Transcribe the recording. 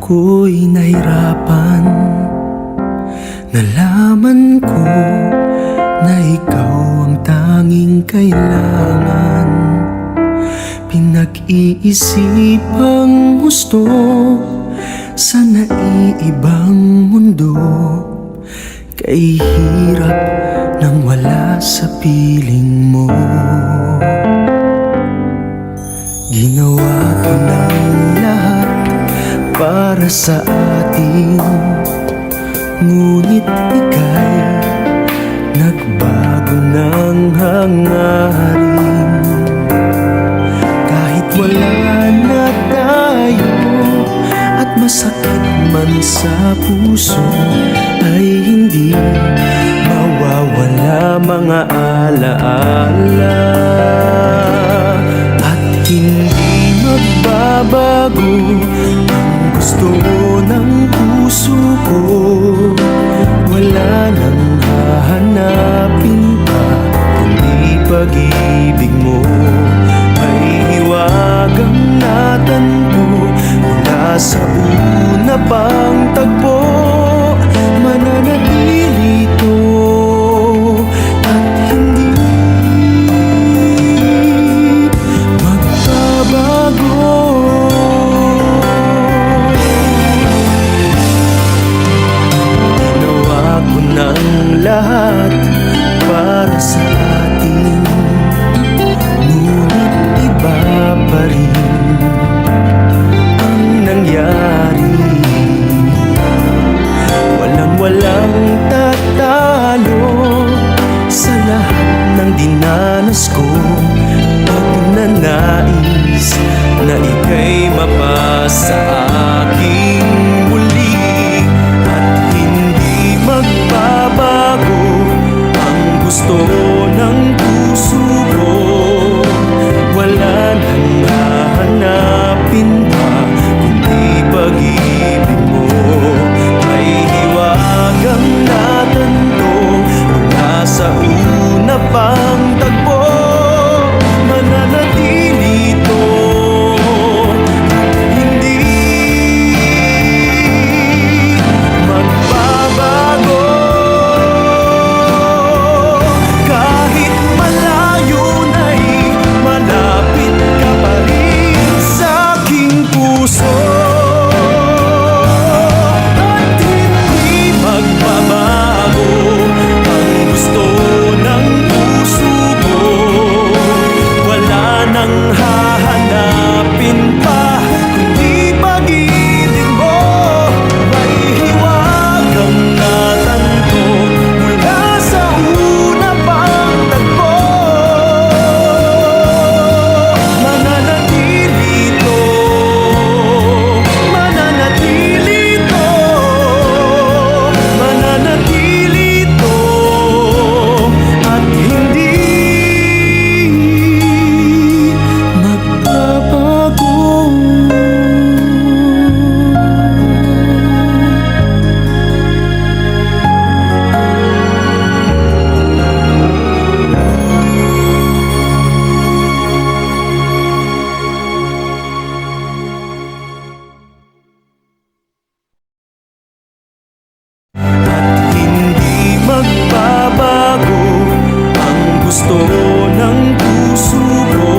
Ako'y nahirapan. Nalaman ko na ikaw ang tanging kailangan. Pinag-iisipang gusto sa naiibang mundo. Kay hirap nang wala sa piling mo. Ginawa ko ng lahat para sa atin, ngunit ika'y nagbago ng hangarin. Kahit wala na tayo at masakit man sa puso, ay hindi mawawala mga alaala. At hindi magbabago ang gusto ng puso ko. Wala nang hahanapin pa kundi pag-ibig mo. May hiwagang natanto mula sa una pang tagpo. Mananatili ito at hindi magbabago. Lahat para sa atin, ngunit iba pa rin ang nangyari. Walang tatalo sa lahat ng dinanas ko. Pag nanais na ika'y mapasa aking muli, at hindi magbabago ang gusto ng puso ko. Wala nang hahanapin pa kundi pag-ibig mo. May hiwagang natanto mula sa una pang tagpo. Mananatili ito at hindi magbabago. Kahit malayo na'y malapit ka pa rin sa aking puso. At hindi magbabago ang gusto ng puso ko. Wala nang hahanapin pa kundi pag-ibig mo. May hiwagang natanto mula sa una pang tagpo. Mananatili ito, mananatili ito, mananatili ito at hindi magbabago. At hindi magbabago ang gusto ng puso ko.